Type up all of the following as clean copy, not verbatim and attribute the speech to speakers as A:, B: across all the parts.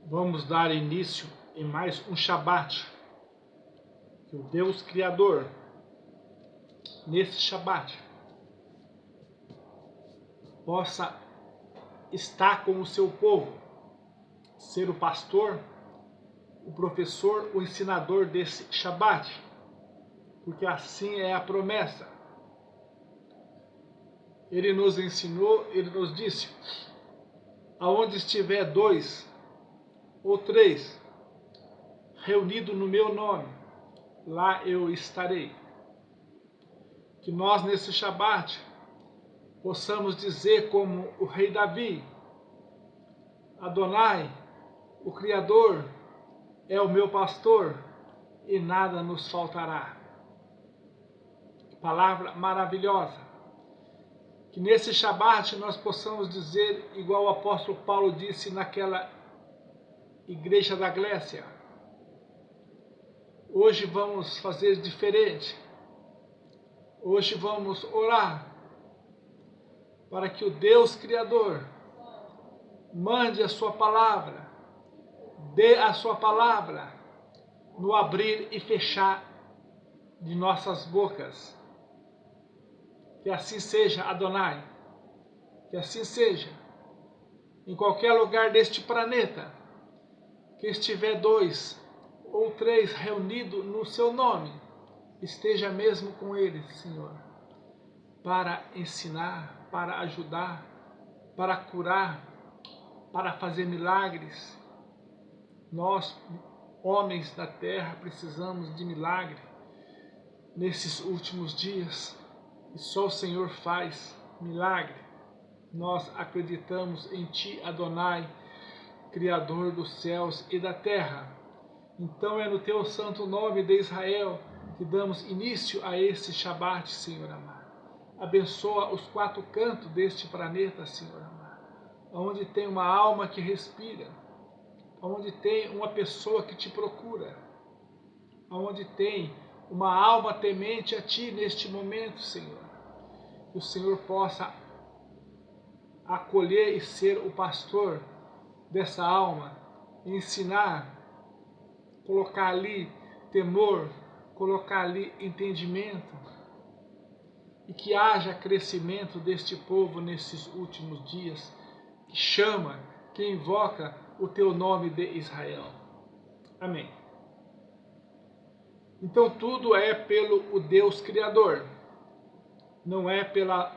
A: Vamos dar início em mais um Shabat. Que o Deus Criador, nesse Shabat, possa estar com o seu povo, ser o pastor, o professor, o ensinador desse Shabat, porque assim é a promessa. Ele nos ensinou, ele nos disse: aonde estiver 2 ou 3 reunidos no meu nome, lá eu estarei. Que nós nesse Shabat possamos dizer como o rei Davi: Adonai, o Criador, é o meu pastor e nada nos faltará. Palavra maravilhosa. Que nesse Shabat nós possamos dizer, igual o apóstolo Paulo disse naquela igreja da Grécia: hoje vamos fazer diferente. Hoje vamos orar para que o Deus Criador mande a sua palavra, dê a sua palavra no abrir e fechar de nossas bocas. Que assim seja, Adonai. Que assim seja. Em qualquer lugar deste planeta, que estiver 2 ou 3 reunidos no seu nome, esteja mesmo com eles, Senhor, para ensinar, para ajudar, para curar, para fazer milagres. Nós, homens da terra, precisamos de milagre nesses últimos dias. E só o Senhor faz milagre. Nós acreditamos em Ti, Adonai, Criador dos céus e da terra. Então é no Teu santo nome de Israel que damos início a esse Shabat, Senhor amado. Abençoa os 4 cantos deste planeta, Senhor amado. Onde tem uma alma que respira, onde tem uma pessoa que Te procura, onde tem uma alma temente a Ti neste momento, Senhor. Que o Senhor possa acolher e ser o pastor dessa alma, ensinar, colocar ali temor, colocar ali entendimento, e que haja crescimento deste povo nesses últimos dias, que chama, que invoca o Teu nome de Israel. Amém. Então tudo é pelo o Deus Criador, não é pela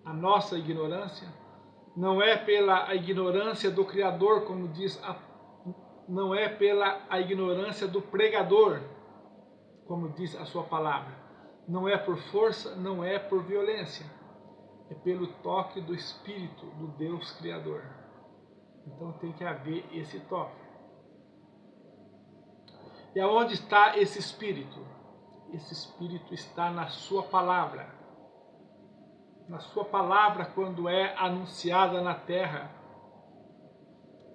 A: a nossa ignorância, não é pela a ignorância do Criador, como diz, não é pela a ignorância do pregador, como diz a sua palavra. Não é por força, não é por violência, é pelo toque do Espírito do Deus Criador. Então tem que haver esse toque. E aonde está esse Espírito? Esse Espírito está na sua palavra. Na sua palavra, quando é anunciada na terra,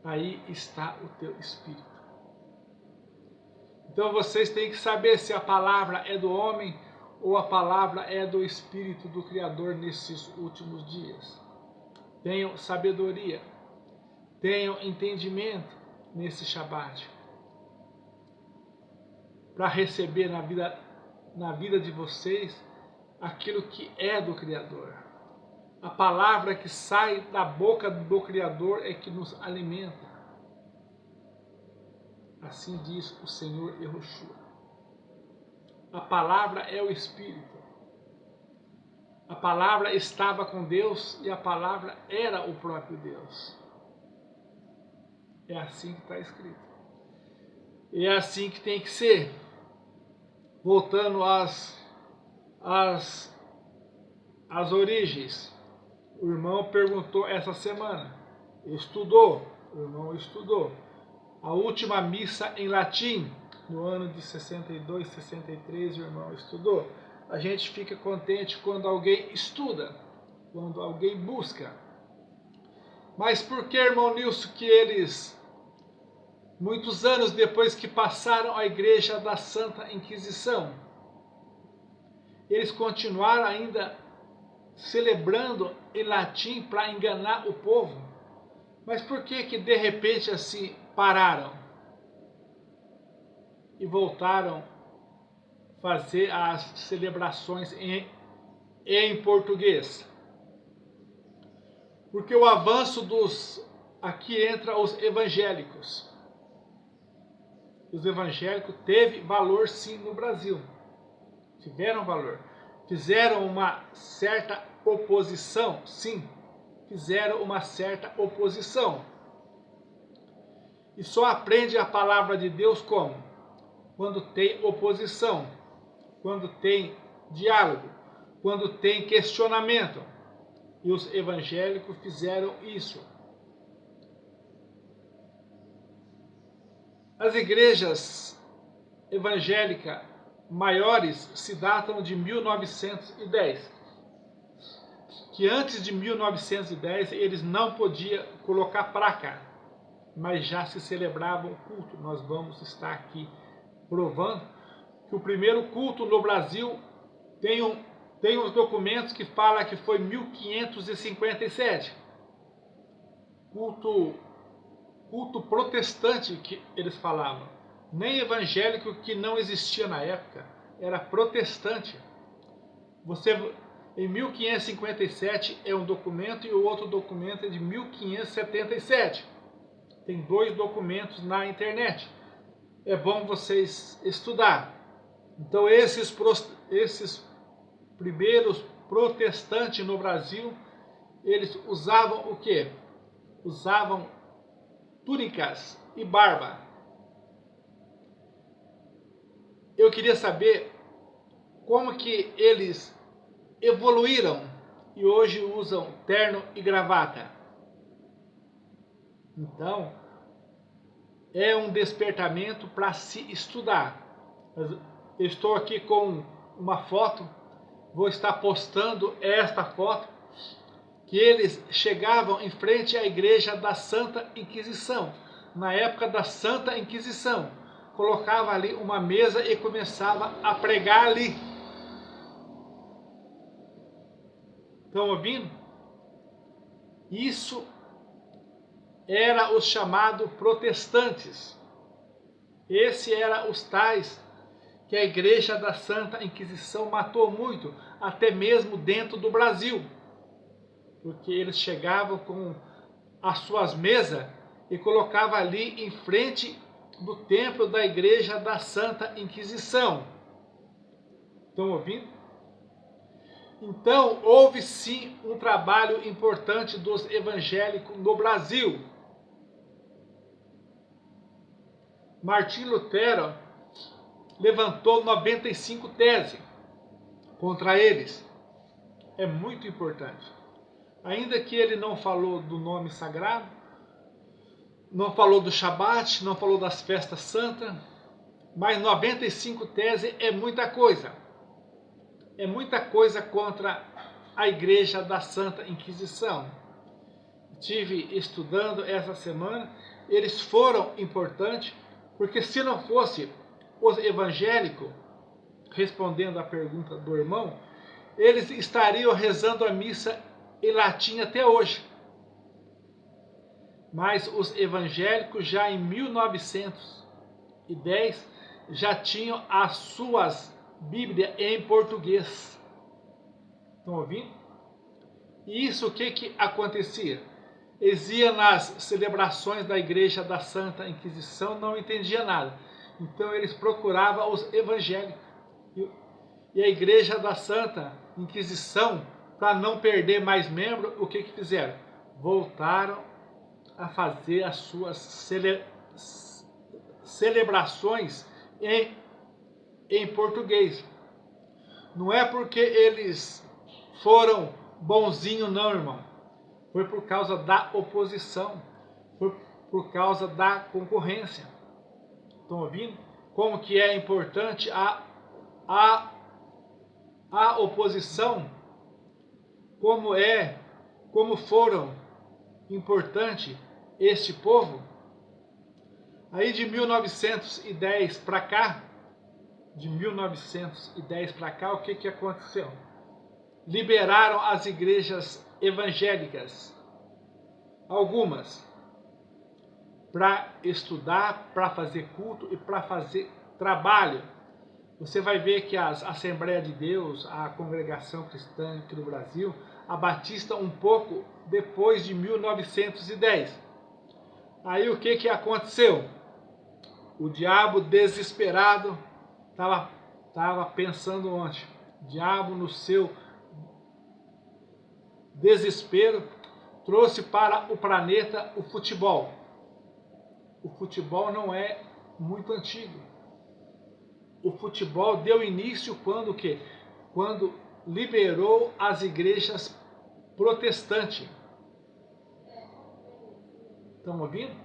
A: aí está o teu Espírito. Então vocês têm que saber se a palavra é do homem ou a palavra é do Espírito do Criador nesses últimos dias. Tenham sabedoria, tenham entendimento nesse Shabat, para receber na vida de vocês aquilo que é do Criador. A palavra que sai da boca do Criador é que nos alimenta. Assim diz o Senhor Yahushua. A palavra é o Espírito. A palavra estava com Deus e a palavra era o próprio Deus. É assim que está escrito. E é assim que tem que ser. Voltando às origens. O irmão perguntou essa semana. Estudou. O irmão estudou. A última missa em latim, no ano de 62, 63, o irmão estudou. A gente fica contente quando alguém estuda, quando alguém busca. Mas por que, irmão Nilson, que eles, muitos anos depois que passaram a igreja da Santa Inquisição, eles continuaram ainda celebrando em latim para enganar o povo? Mas por que de repente assim pararam e voltaram a fazer as celebrações em português? Porque o avanço aqui entra os evangélicos. Os evangélicos teve valor sim no Brasil. Tiveram valor. Fizeram uma certa oposição, sim. Fizeram uma certa oposição. E só aprende a palavra de Deus como? Quando tem oposição, quando tem diálogo, quando tem questionamento. E os evangélicos fizeram isso. As igrejas evangélicas maiores se datam de 1910. Que antes de 1910 eles não podiam colocar placa, mas já se celebrava o culto. Nós vamos estar aqui provando que o primeiro culto no Brasil tem uns documentos que falam que foi 1557. Culto protestante que eles falavam. Nem evangélico, que não existia na época, era protestante. Em 1557 é um documento e o outro documento é de 1577. Tem 2 documentos na internet. É bom vocês estudar. Então esses primeiros protestantes no Brasil, eles usavam o quê? Usavam túnicas e barba. Eu queria saber como que eles evoluíram e hoje usam terno e gravata. Então, é um despertamento para se estudar. Eu estou aqui com uma foto, vou estar postando esta foto, que eles chegavam em frente à igreja da Santa Inquisição. Na época da Santa Inquisição, colocava ali uma mesa e começava a pregar ali. Estão ouvindo? Isso era os chamados protestantes. Esse era os tais que a igreja da Santa Inquisição matou muito, até mesmo dentro do Brasil. Porque eles chegavam com as suas mesas e colocavam ali em frente do templo da igreja da Santa Inquisição. Estão ouvindo? Então, houve sim um trabalho importante dos evangélicos no Brasil. Martim Lutero levantou 95 teses contra eles. É muito importante. Ainda que ele não falou do nome sagrado, não falou do Shabat, não falou das festas santas, mas 95 teses é muita coisa. É muita coisa contra a igreja da Santa Inquisição. Estive estudando essa semana, eles foram importantes, porque se não fosse os evangélicos, respondendo à pergunta do irmão, eles estariam rezando a missa em latim até hoje. Mas os evangélicos já em 1910 já tinham as suas Bíblias em português. Estão ouvindo? E isso o que acontecia? Eles iam nas celebrações da igreja da Santa Inquisição, não entendia nada. Então eles procuravam os evangélicos. E a igreja da Santa Inquisição, para não perder mais membros, o que fizeram? Voltaram a fazer as suas celebrações em português. Não é porque eles foram bonzinhos, não, irmão. Foi por causa da oposição. Foi por causa da concorrência. Estão ouvindo? Como que é importante a oposição? Como foram importante este povo? Aí de 1910 para cá, o que aconteceu? Liberaram as igrejas evangélicas, algumas, para estudar, para fazer culto e para fazer trabalho. Você vai ver que a Assembleia de Deus, a congregação cristã aqui no Brasil, a Batista um pouco depois de 1910. Aí o que aconteceu? O diabo desesperado estava pensando ontem. O diabo no seu desespero trouxe para o planeta o futebol. O futebol não é muito antigo. O futebol deu início quando o quê? Quando liberou as igrejas protestantes. Estão ouvindo?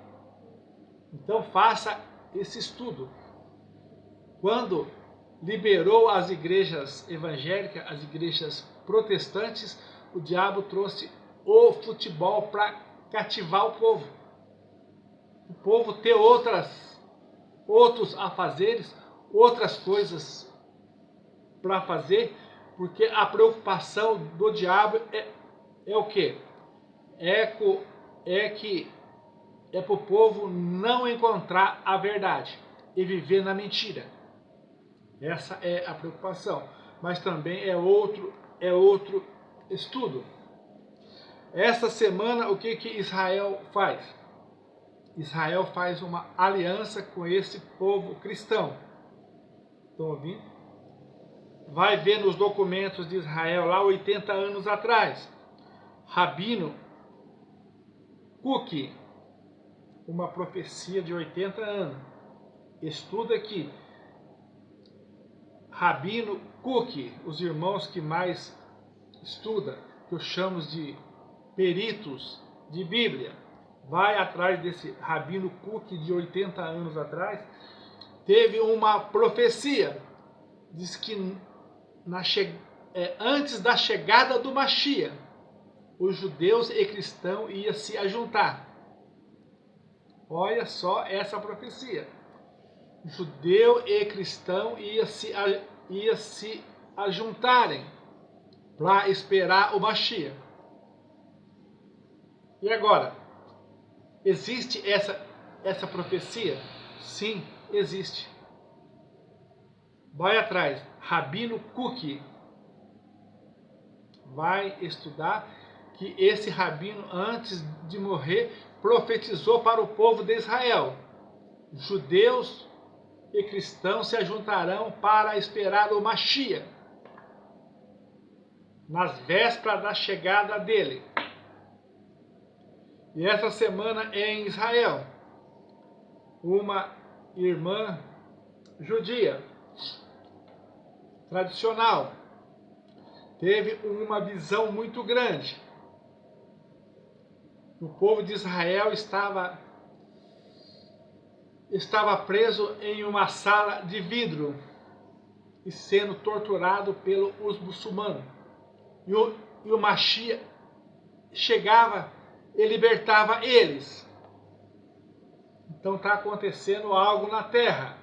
A: Então faça esse estudo. Quando liberou as igrejas evangélicas, as igrejas protestantes, o diabo trouxe o futebol para cativar o povo. O povo ter outros afazeres, outras coisas para fazer, porque a preocupação do diabo é o quê? É para o povo não encontrar a verdade e viver na mentira. Essa é a preocupação. Mas também é outro estudo. Essa semana, o que Israel faz? Israel faz uma aliança com esse povo cristão. Estão ouvindo? Vai ver nos documentos de Israel, lá 80 anos atrás. Rabino Kook, uma profecia de 80 anos. Estuda aqui. Rabino Kook, os irmãos que mais estudam, que eu chamo de peritos de Bíblia, vai atrás desse Rabino Kook de 80 anos atrás, teve uma profecia, diz que antes da chegada do Mashiach, os judeus e cristãos iam se ajuntar. Olha só essa profecia. Judeu e cristão ia se ajuntarem para esperar o Mashiach. E agora, existe essa profecia? Sim, existe. Vai atrás, Rabino Kook. Vai estudar que esse rabino, antes de morrer, profetizou para o povo de Israel. Judeus e cristãos se ajuntarão para esperar o Mashiach, nas vésperas da chegada dele. E essa semana em Israel, uma irmã judia, tradicional, teve uma visão muito grande. O povo de Israel estava preso em uma sala de vidro e sendo torturado pelos muçulmanos. E o Mashiach chegava e libertava eles. Então está acontecendo algo na terra.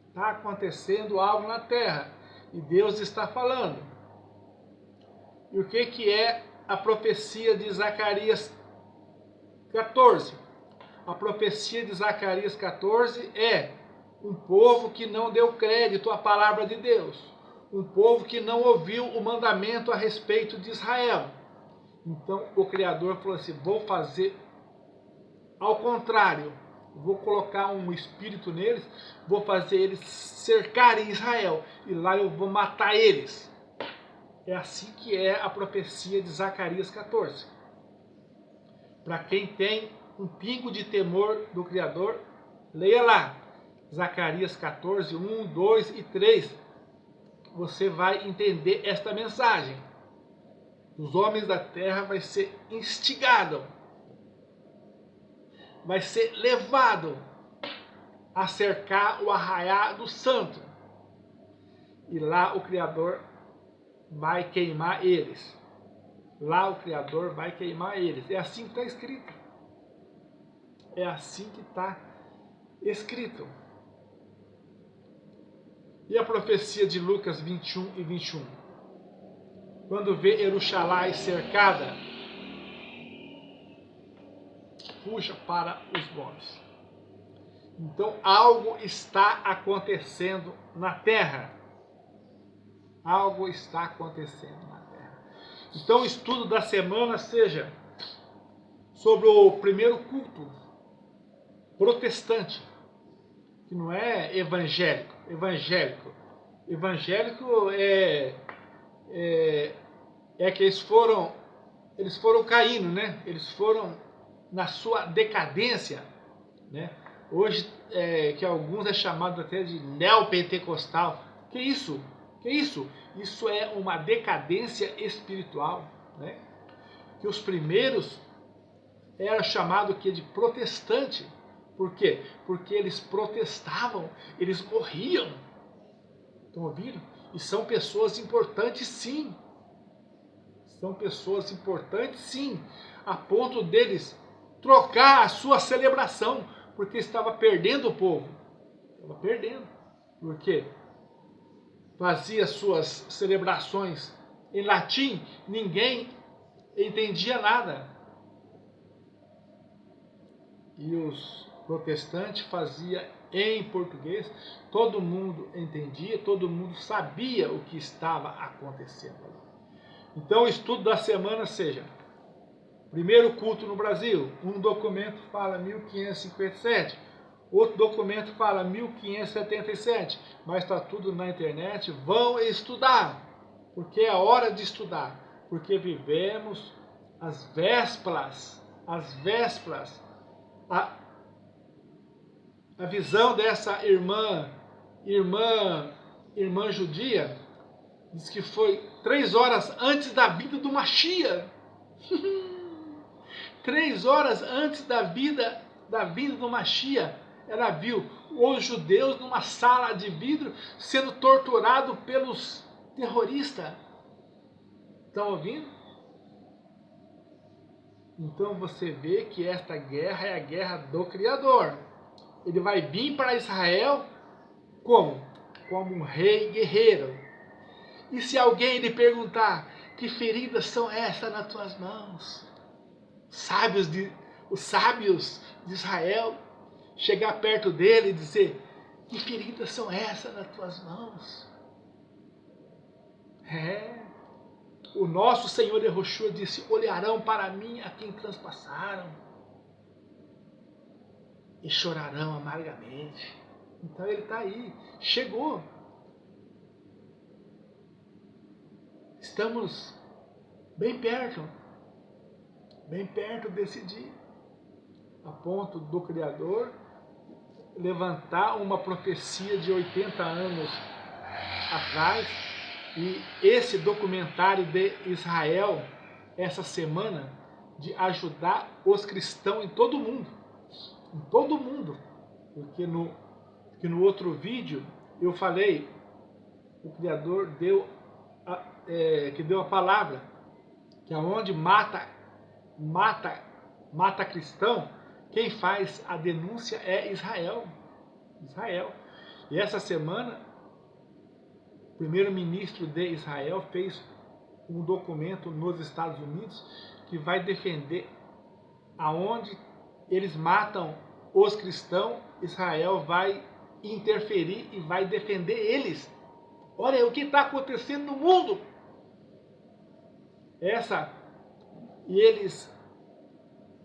A: Está acontecendo algo na terra. E Deus está falando. E o que é a profecia de Zacarias 14? A profecia de Zacarias 14 é um povo que não deu crédito à palavra de Deus. Um povo que não ouviu o mandamento a respeito de Israel. Então o Criador falou assim, vou fazer ao contrário. Vou colocar um espírito neles, vou fazer eles cercarem Israel. E lá eu vou matar eles. É assim que é a profecia de Zacarias 14. Para quem tem um pingo de temor do Criador, leia lá. Zacarias 14, 1, 2 e 3. Você vai entender esta mensagem. Os homens da terra vai ser instigado, vai ser levado a cercar o arraial do santo. E lá o Criador vai queimar eles. Lá o Criador vai queimar eles. É assim que está escrito. É assim que está escrito. E a profecia de Lucas 21 e 21? Quando vê Jerusalém cercada, puxa para os montes. Então algo está acontecendo na terra. Algo está acontecendo na terra. Então o estudo da semana seja sobre o primeiro culto protestante, que não é evangélico. Evangélico é que eles foram caindo, né? Eles foram na sua decadência, né? Hoje, que alguns é chamado até de neopentecostal. Que isso? Que isso? Isso é uma decadência espiritual, né? Que os primeiros era chamado de protestante. Por quê? Porque eles protestavam, eles morriam. Estão ouvindo? E são pessoas importantes, sim. São pessoas importantes, sim, a ponto deles trocar a sua celebração, porque estava perdendo o povo. Estava perdendo. Por quê? Fazia suas celebrações em latim, ninguém entendia nada. E os protestantes faziam em português, todo mundo entendia, todo mundo sabia o que estava acontecendo. Então o estudo da semana seja: primeiro culto no Brasil, um documento fala 1557, outro documento fala 1577, mas está tudo na internet. Vão estudar, porque é hora de estudar, porque vivemos as vésperas, a visão dessa irmã judia, diz que foi 3 horas antes da vida do Mashiach. 3 horas antes da vinda do Mashiach, ela viu os judeus numa sala de vidro sendo torturados pelos terroristas. Estão ouvindo? Então você vê que esta guerra é a guerra do Criador. Ele vai vir para Israel como? Como um rei guerreiro. E se alguém lhe perguntar: que feridas são essas nas tuas mãos? Os sábios de Israel chegar perto dele e dizer: que feridas são essas nas tuas mãos? O nosso Senhor Yahushua disse: olharão para mim a quem transpassaram e chorarão amargamente. Então ele está aí, chegou. Estamos bem perto desse dia, a ponto do Criador levantar uma profecia de 80 anos atrás. E esse documentário de Israel, essa semana, de ajudar os cristãos em todo o mundo, porque no outro vídeo eu falei, o Criador deu a palavra, que aonde mata cristão, quem faz a denúncia é Israel. E essa semana, o primeiro-ministro de Israel fez um documento nos Estados Unidos que vai defender aonde eles matam os cristãos. Israel vai interferir e vai defender eles. Olha o que está acontecendo no mundo. E eles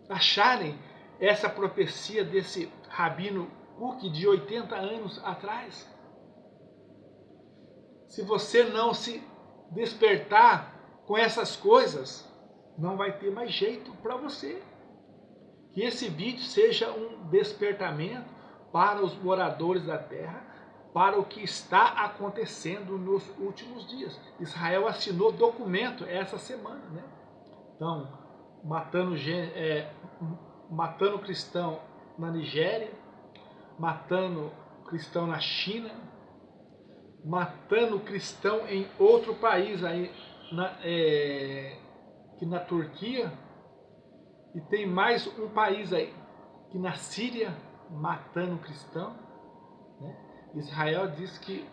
A: acharem essa profecia desse Rabino Cook de 80 anos atrás. Se você não se despertar com essas coisas, não vai ter mais jeito para você. Que esse vídeo seja um despertamento para os moradores da terra, para o que está acontecendo nos últimos dias. Israel assinou documento essa semana, né? Então, matando cristão na Nigéria, matando cristão na China, matando cristão em outro país aí, na Turquia, e tem mais um país aí, que na Síria, matando cristão, né? Israel diz que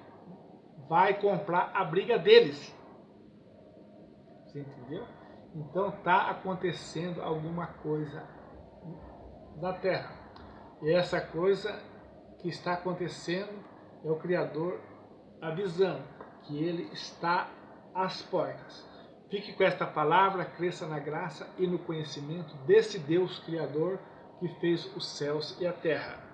A: vai comprar a briga deles. Você entendeu? Então está acontecendo alguma coisa na terra. E essa coisa que está acontecendo é o Criador avisando que Ele está às portas. Fique com esta palavra, cresça na graça e no conhecimento desse Deus Criador que fez os céus e a terra.